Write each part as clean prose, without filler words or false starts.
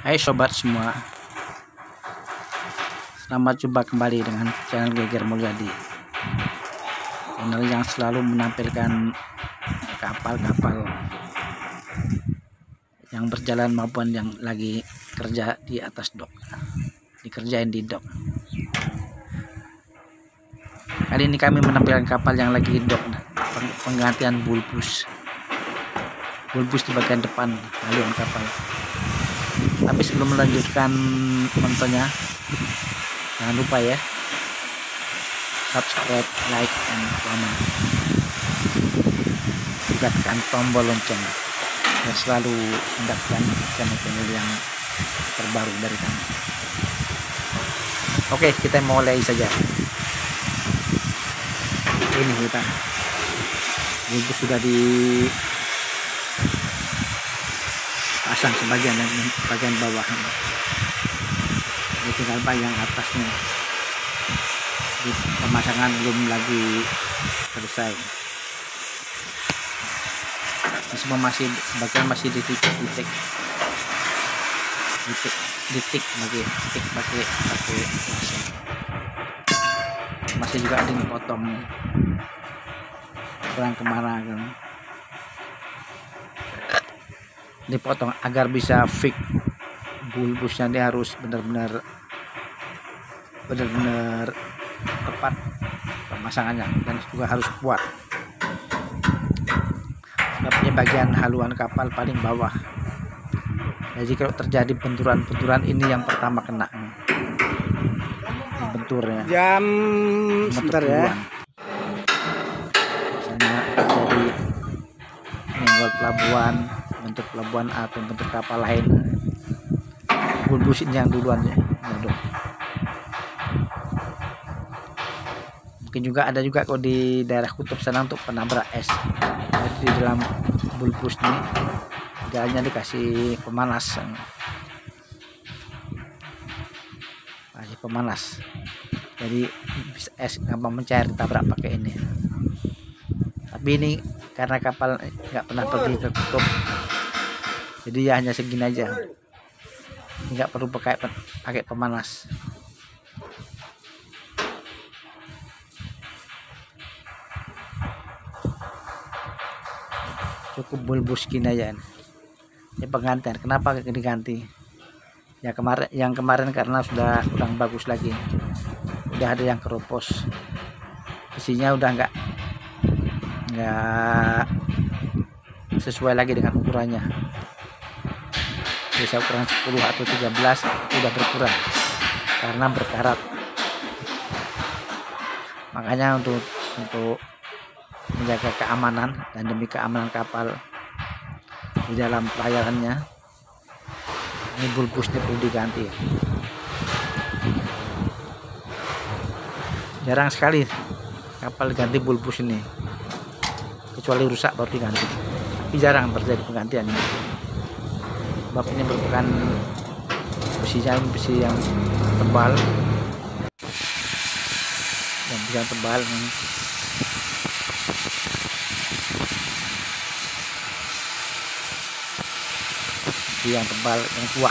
Hai sobat semua, selamat jumpa kembali dengan channel Geger Mulyadi, channel yang selalu menampilkan kapal-kapal yang berjalan maupun yang lagi kerja di atas dok, dikerjain di dok. Kali ini kami menampilkan kapal yang lagi di dok, penggantian bulbus di bagian depan haluan kapal. Tapi sebelum melanjutkan nontonnya, jangan lupa ya subscribe, like, dan comment, juga tekan tombol lonceng dan selalu mendapatkan channel-channel yang terbaru dari kami. Oke, kita mulai saja. Ini kita bulbus sudah dipasang sebagian dan bagian bawah. Ini tinggal bagian atasnya. Di pemasangan belum lagi selesai. Semua masih sebagian masih ditik pakai masih juga ada yang potong kurang kemana kan, dipotong agar bisa fix bulbusnya. Dia harus benar-benar tepat pemasangannya dan juga harus kuat. Sebabnya bagian haluan kapal paling bawah, jadi kalau terjadi benturan ini yang pertama kena benturnya. Jam sebentar ya. Misalnya terjadi menggol pelabuhan, bentuk pelabuhan atau bentuk kapal lain, bulbus ini yang duluan ya. Mungkin juga ada juga kok di daerah kutub sana untuk penabrak es. Jadi di dalam bulbus ini jalannya dikasih pemanas, jadi bisa es gampang mencair tabrak pakai ini. Tapi ini karena kapal nggak pernah pergi ke kutub, jadi ya hanya segini aja, nggak perlu pakai pemanas. Cukup bulbus gini aja. Ini penggantian. Kenapa diganti? Ya yang kemarin karena sudah kurang bagus lagi, udah ada yang keropos, besinya udah nggak sesuai lagi dengan ukurannya. Bisa ukuran 10 atau 13 itu udah berkurang karena berkarat. Makanya untuk menjaga keamanan dan demi keamanan kapal di dalam pelayarannya, ini bulbusnya perlu diganti. Jarang sekali kapal ganti bulbus ini, kecuali rusak baru diganti. Tapi jarang terjadi penggantian ini. Sebab ini merupakan besi yang tebal dan bisa tebal. Yang tebal, yang kuat.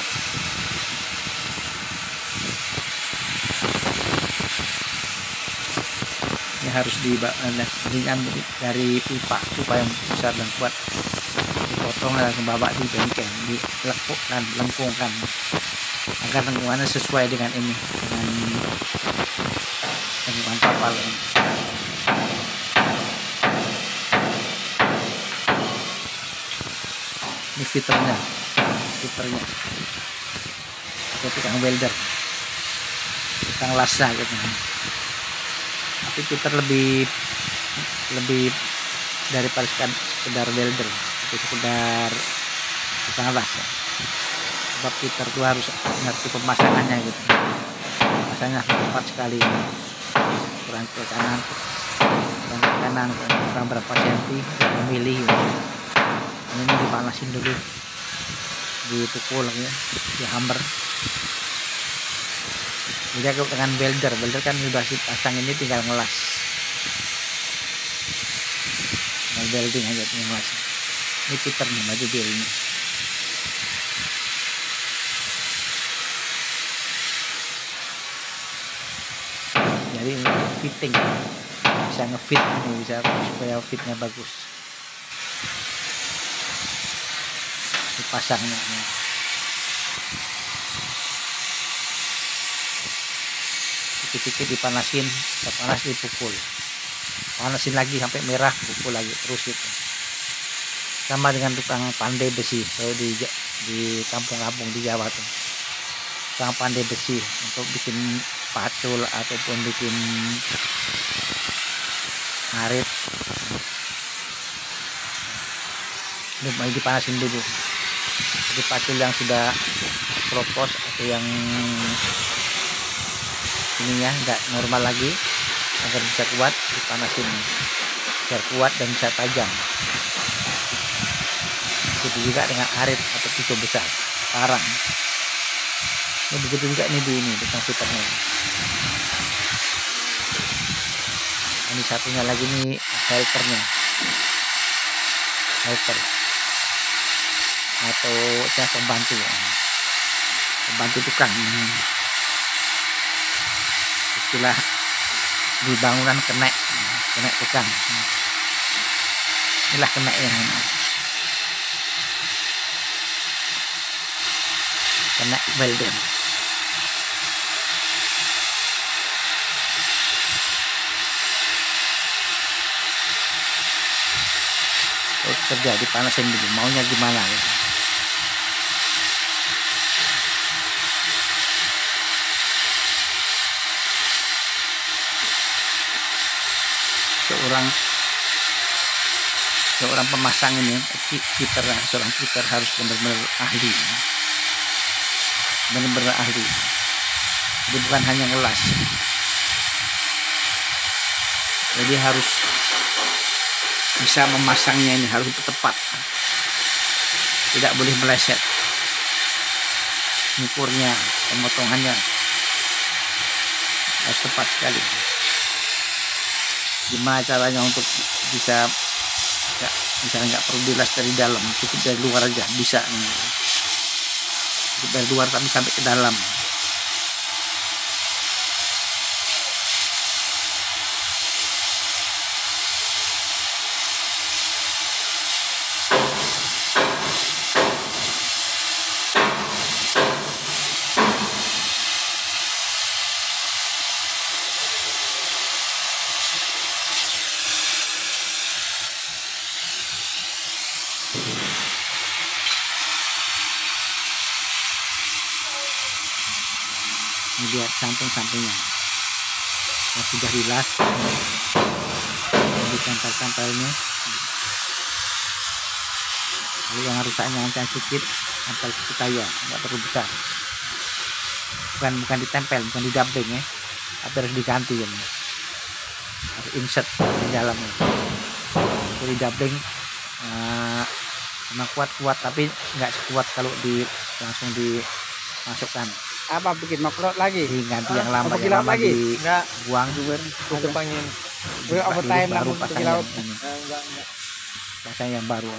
Ini harus dibandingkan dari pipa yang besar dan kuat, dipotong dan kebabak di bengkel, dilengkungkan agar lengkungannya sesuai dengan ini, dengan lengkungan kapal. Ini fiturnya atau tukang welder, tukang lasnya gitu. Tapi fitur lebih daripada sekedar welder, itu sekedar tukang las ya. Sebab fitur itu harus ngerti pemasangannya gitu, pemasangannya tepat sekali, kurang ke kanan, kurang berapa senti, memilih gitu. Ini dipanasin dulu, dipukul ya, dihammer. Jadi aku dengan welder kan udah dipasang, ini tinggal ngelas, welding aja tinggal ngelas. Ini fitur nih, baju biru ini. Jadi ini fitting, bisa ngefit ini, bisa supaya fitnya bagus. Dipasangnya dikit-dikit dipanasin, panas dipukul, panasin lagi sampai merah, pukul lagi terus itu. Sama dengan tukang pandai besi kalau di kampung-kampung di Jawa tuh, tukang pandai besi untuk bikin pacul ataupun bikin ngarit. Ini dipanasin dulu. Jadi pacul yang sudah kropos atau yang ininya nggak normal lagi, agar bisa kuat dipanasin biar kuat dan bisa tajam. Begitu juga dengan arit atau pisau besar, parang. Ini begitu juga nih di tukang fiturnya. Ini satunya lagi nih helpernya, helper atau saya pembantu tukang. Istilah di bangunan kena tukang. Inilah kena yang kena welder. Kerja dipanasin dulu, maunya gimana gitu. Seorang pemasang ini, seorang fitter harus benar-benar ahli, benar-benar ahli. Jadi bukan hanya ngelas, jadi harus bisa memasangnya, ini harus tepat, tidak boleh meleset, ngukurnya, pemotongannya harus tepat sekali. Gimana caranya untuk bisa misalnya nggak perlu dilas dari dalam, cukup dari luar aja bisa, cukup dari luar tapi sampai ke dalam. Ini lihat samping-sampingnya yang sudah dilas, ditempel-tempelnya. Lalu yang rusaknya yang sedikit, tempel sedikit aja, nggak perlu besar. Bukan ditempel, bukan didabling ya, tapi harus diganti ya. Harus insert di dalamnya. Kalau didabling memang kuat, tapi nggak sekuat kalau langsung dimasukkan. Apa bikin makrot lagi? Diganti yang lama, lagi? Enggak. Buang. Tutup angin. Overtime baru langsung pergi pasang laut. Enggak. Pasang yang baru.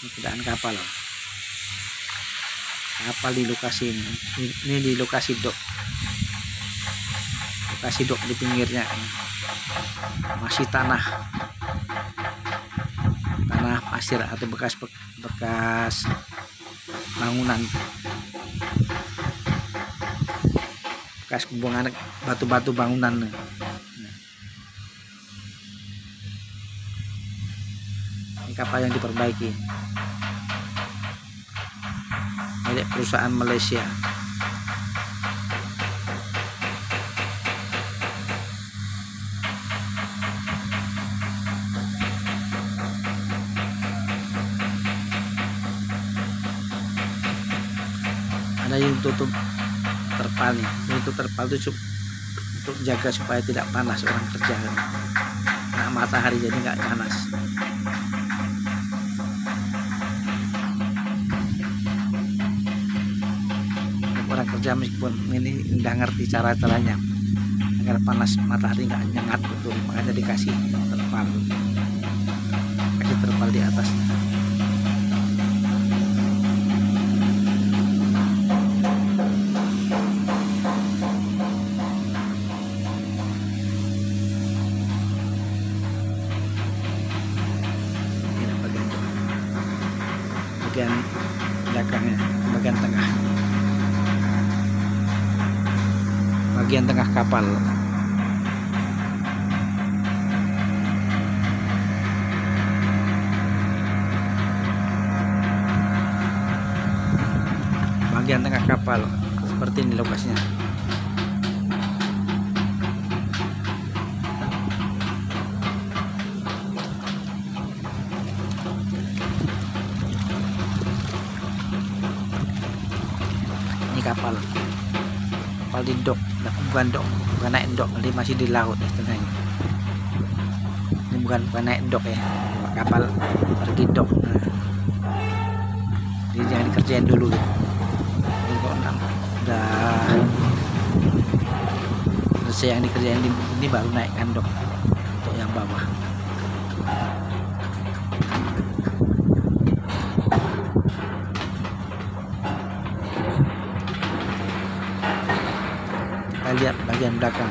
Ini keadaan kapal. Kapal di lokasi ini di lokasi dok di pinggirnya masih tanah pasir atau bekas bangunan, bekas pembuangan batu-batu bangunan. Ini kapal yang diperbaiki milik perusahaan Malaysia. Ada yang tutup terpalnya. Untuk terpal itu untuk jaga supaya tidak panas orang kerja, kena matahari jadi nggak panas. Orang kerja meskipun ini nggak ngerti cara-caranya, tinggal panas matahari, nggak nyengat betul, makanya dikasih terpal, kasih terpal di atasnya. Bagian belakangnya, bagian tengah kapal. Bagian tengah kapal seperti ini lokasinya. Ini kapal di dok, bukan naik dok, nanti masih di laut istilahnya. Ini bukan naik dok ya, kapal pergi dok. Nah, jadi jangan dikerjain dulu gitu. Ini kok udah selesai yang dikerjain ini baru naikkan dok untuk yang bawah. Kita lihat bagian belakang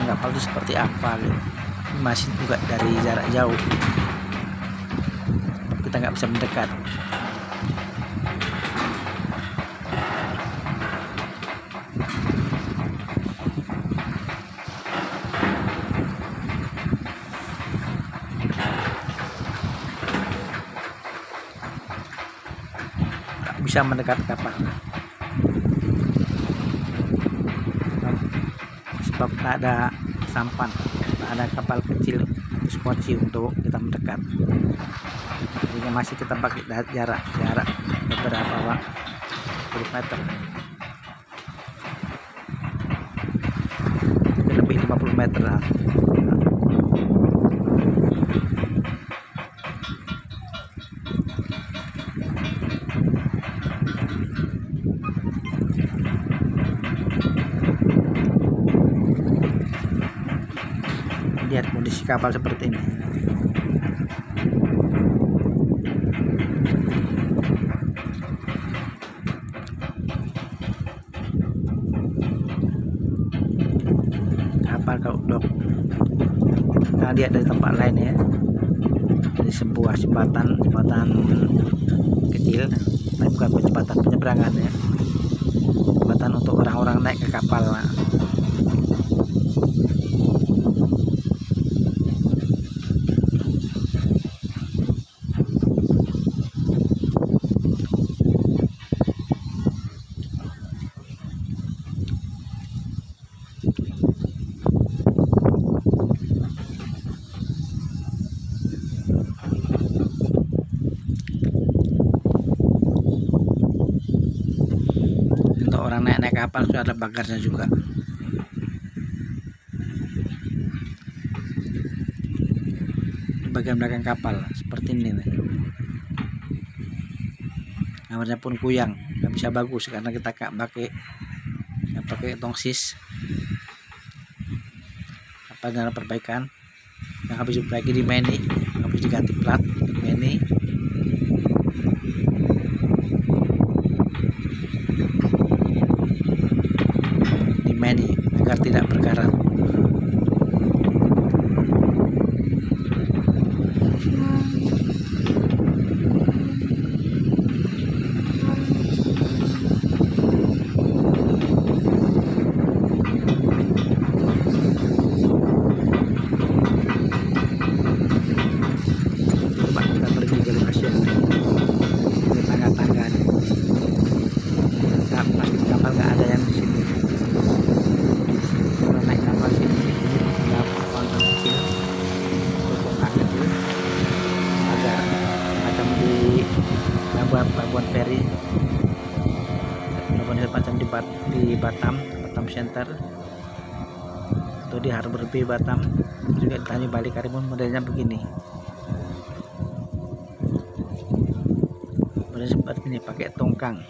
kapal itu seperti apa gitu. Masih juga dari jarak jauh, kita nggak bisa mendekat. Tak bisa mendekat kapal sebab tak ada sampan, tak ada kapal kecil atau skoci untuk kita mendekat. Jadi masih kita pakai jarak beberapa puluh meter, mungkin lebih 50 meter lah. Lihat kondisi kapal seperti ini. Kapal kalau dok, kita lihat dari tempat lain ya, dari sebuah jembatan kecil, tapi bukan jembatan penyeberangan ya, jembatan untuk orang-orang naik ke kapal. Untuk orang naik kapal sudah ada bagarnya juga. Di bagian belakang kapal seperti ini nih. Gambarnya pun kuyang, nggak bisa bagus karena kita pakai tongsis. Apa dalam perbaikan yang habis diperbaiki di Meni, habis diganti plat di Meni. Agar tidak berkarat. Coba kita pergi ke lokasi yang di tangga-tangga nih. Pasti kapal nggak ada yang di sini. Naik kapal sini ada pohon kecil, agak macam di pelabuhan feri, macam di Batam Center atau di Harbor B Batam, juga di Tanjung Bali Karimun modelnya begini. Modelnya seperti ini, pakai tongkang.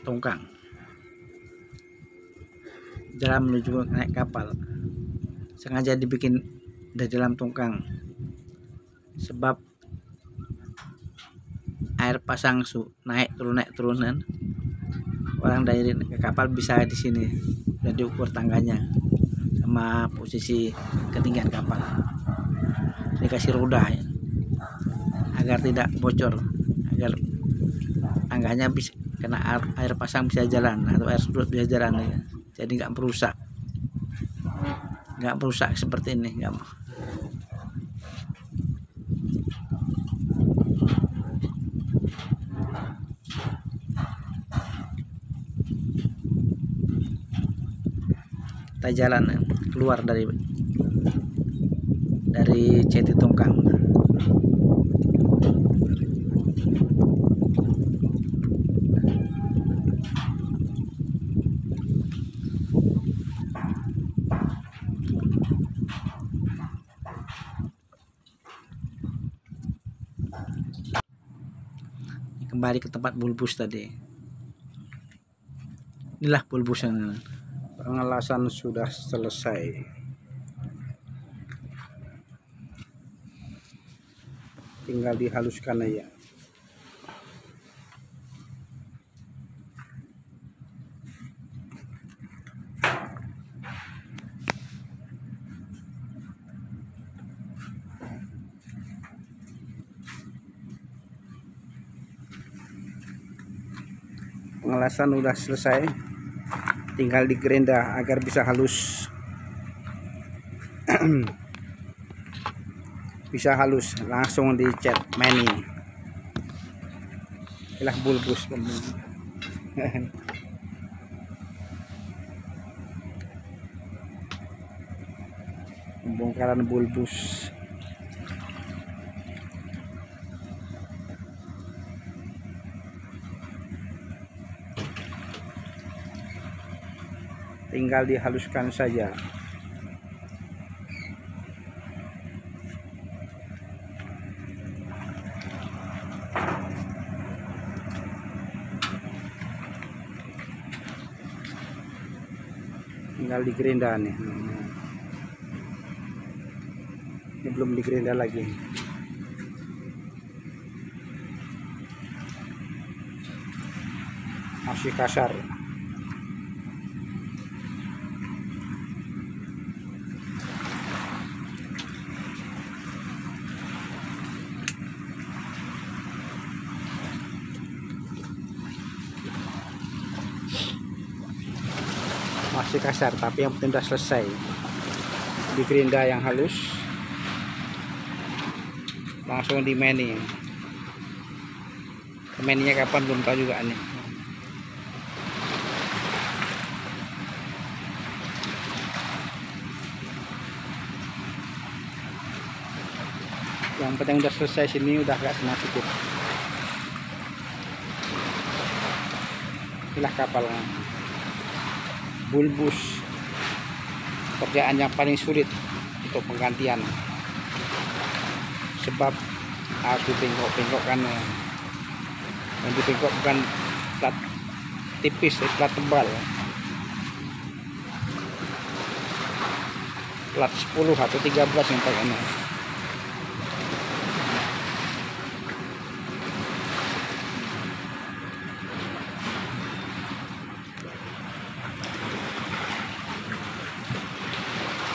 tongkang. Jalan menuju naik kapal sengaja dibikin dari dalam tongkang, sebab air pasang naik turunan, orang dari ke kapal bisa di sini dan diukur tangganya sama posisi ketinggian kapal. Dikasih roda ya, agar tidak bocor, agar tangganya bisa kena air pasang bisa jalan atau air surut bisa jalan ya. Jadi nggak merusak seperti ini, nggak. Kita jalan keluar dari jati tongkang. Kembali ke tempat bulbus tadi. Inilah bulbus yang Pengelasan sudah selesai. Tinggal dihaluskan aja. Pengelasan udah selesai, tinggal digerinda agar bisa halus. Bisa halus, langsung dicat mani. Inilah bulbus. Pembongkaran bulbus. Tinggal dihaluskan saja. Tinggal digerinda nih. Ini belum digerinda lagi. Masih kasar. Masih kasar, tapi yang penting sudah selesai. Digerinda yang halus, langsung di mani. Maninya kapan belum tahu juga nih. Yang penting udah selesai, sini udah agak senang sedikit. Inilah kapalnya. Bulbus, kerjaan yang paling sulit untuk penggantian, sebab harus dibengkok-bengkokkan. Yang dibengkok bukan plat tipis, plat tebal, plat 10 atau 13 yang pakainya.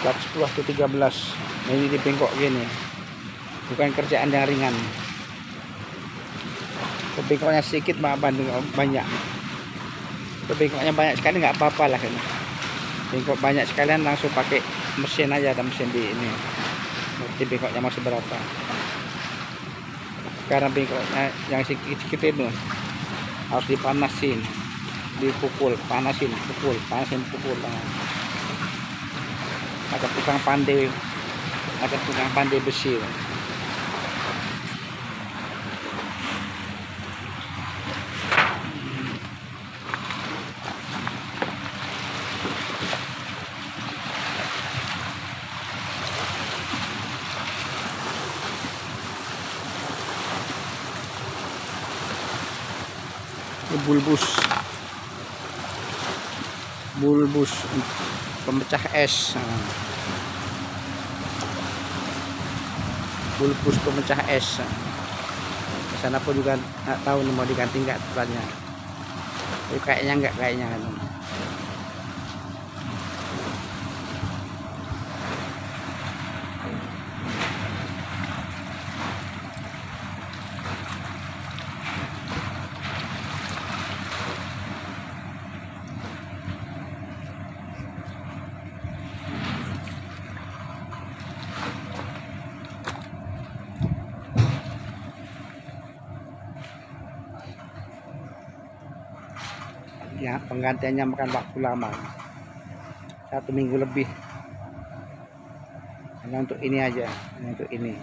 Plat 10 atau 13 ini dibengkok gini, bukan kerjaan yang ringan. Bengkoknya sedikit banyak, bengkoknya banyak sekali nggak apa-apa lah ini. Bengkok banyak sekalian langsung pakai mesin aja, ada mesin di ini. Berarti bengkoknya masih berapa? Karena bengkoknya yang sedikit itu harus dipanasin, dipukul, panasin, pukul. Ada tukang pandai besi. Ini bulbus bulbus pemecah es. Nah, bulbus pemecah es. Ke sana pun juga nggak tahu nih mau diganti nggak tempatnya. Tapi kayaknya nggak, kayaknya kan. Ya, penggantiannya makan waktu lama, 1 minggu lebih. Hanya untuk ini aja, hanya untuk ini.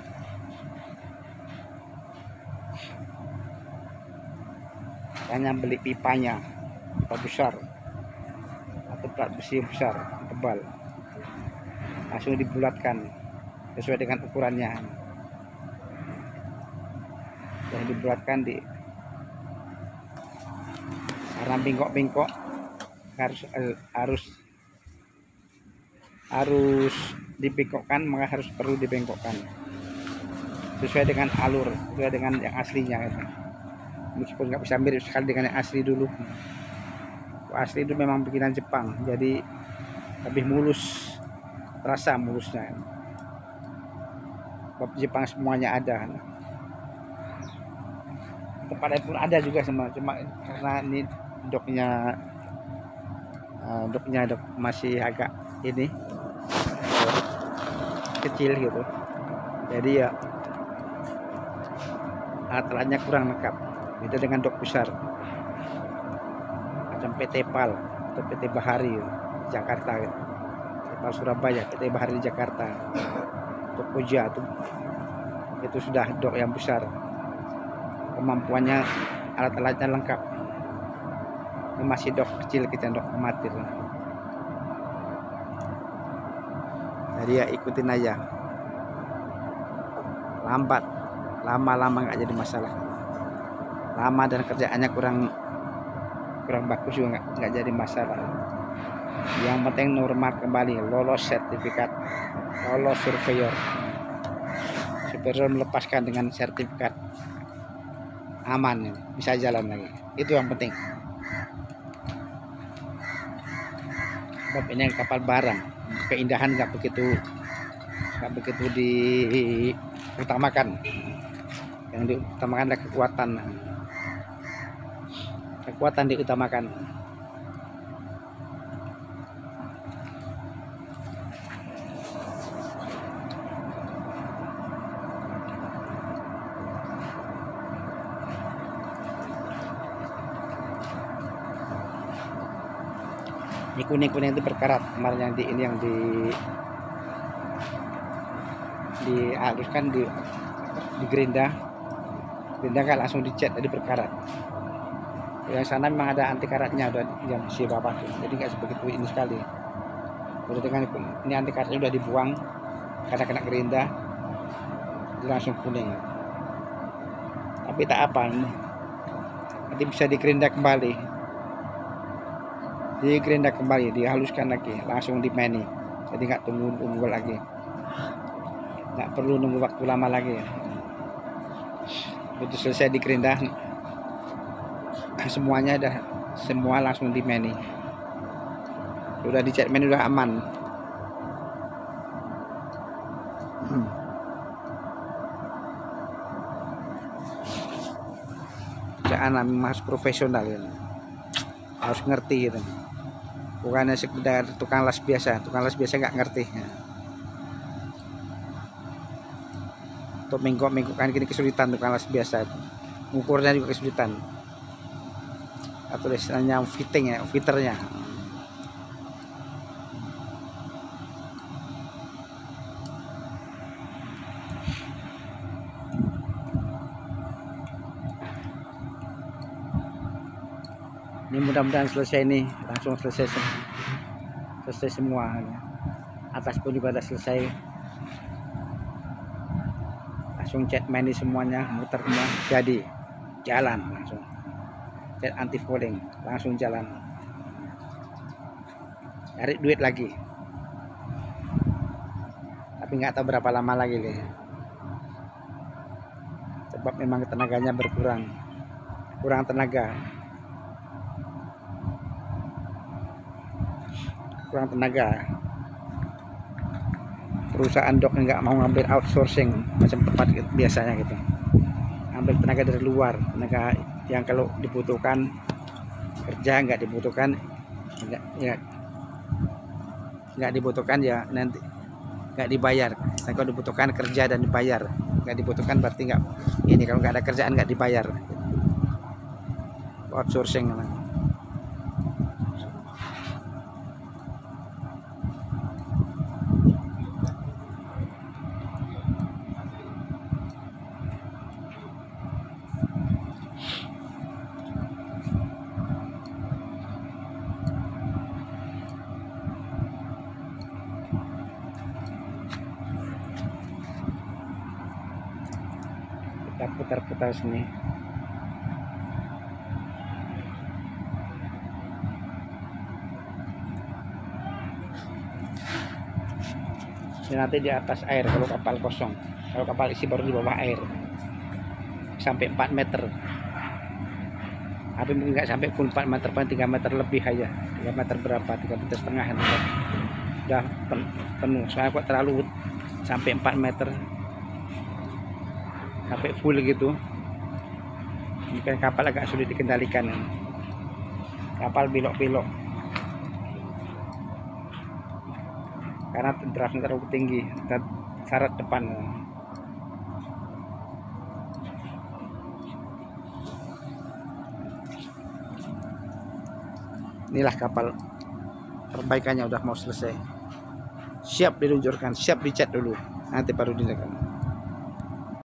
Hanya beli pipanya, pipa besar atau plat besi besar tebal, langsung dibulatkan sesuai dengan ukurannya. Yang dibulatkan karena bengkok-bengkok harus dibengkokkan, maka perlu dibengkokkan sesuai dengan alur, sesuai dengan yang aslinya gitu. Meskipun nggak bisa mirip sekali dengan yang asli dulu. Asli itu memang bikinan Jepang, jadi lebih mulus, terasa mulusnya. Sebab Jepang semuanya ada. Tempatnya pun ada juga sama, cuma karena ini doknya masih agak ini kecil gitu, jadi ya alat-alatnya kurang lengkap. Beda dengan dok besar macam PT PAL atau PT Bahari Jakarta gitu. PT PAL Surabaya, PT Bahari Jakarta, dok Koja itu sudah dok yang besar, kemampuannya, alat-alatnya lengkap. Ini masih dok kecil, kita dok amatir. Jadi ya ikutin aja, lambat lama-lama nggak jadi masalah, lama dan kerjaannya kurang bagus juga nggak jadi masalah. Yang penting normal kembali, lolos sertifikat, lolos surveyor melepaskan dengan sertifikat, aman, bisa jalan lagi, itu yang penting. Sebab ini kapal barang, keindahan nggak begitu diutamakan. Yang diutamakan adalah kekuatan diutamakan. Ini kuning-kuning itu berkarat, kemarin yang dihaluskan, di gerinda kan langsung dicat, jadi berkarat. Yang sana memang ada anti karatnya, udah yang si bapak tuh, jadi nggak sebegitu ini sekali. Udah dengan ini anti karatnya udah dibuang karena kena gerinda, jadi langsung kuning. Tapi tak apa, nanti bisa digerinda kembali. Digerinda kembali, dihaluskan lagi, langsung dimeni, jadi nggak tunggu lagi, nggak perlu nunggu waktu lama lagi. Itu selesai digerinda semuanya, semua langsung dimeni, udah dicat meni, udah aman. Kerjaan harus profesional ya, harus ngerti gitu. Bukannya sekedar tukang las biasa nggak ngerti ya. Untuk mengkok-mengkokkan gini kesulitan, tukang las biasa itu ngukurnya juga kesulitan, atau istilahnya fitting ya, fitternya. Ini mudah-mudahan selesai, nih langsung selesai semua. Atas pun juga sudah selesai, langsung cat meni semuanya, muter semua, jadi jalan langsung. Cat anti fouling langsung jalan. cari duit lagi, tapi nggak tahu berapa lama lagi nih, sebab memang tenaganya kurang tenaga, perusahaan dok nggak mau ngambil outsourcing macam tempat biasanya gitu, ambil tenaga dari luar, tenaga yang kalau dibutuhkan kerja, nggak dibutuhkan nggak dibutuhkan ya nanti nggak dibayar. Nah, kalau dibutuhkan kerja dan dibayar, nggak dibutuhkan berarti nggak ini, kalau nggak ada kerjaan nggak dibayar, outsourcing namanya. Kita putar-putar sini. Dan nanti di atas air kalau kapal kosong, kalau kapal isi baru di bawah air sampai 4 meter, tapi mungkin nggak sampai full 4 meter, paling 3 meter lebih aja, 3 meter berapa, 3 meter setengah udah penuh. Soalnya kok terlalu sampai 4 meter sampai full gitu, mungkin kapal agak sulit dikendalikan, kapal belok-belok karena draftnya terlalu tinggi, syarat depan. Inilah kapal perbaikannya udah mau selesai, siap diluncurkan, siap dicat dulu, nanti baru diletakkan.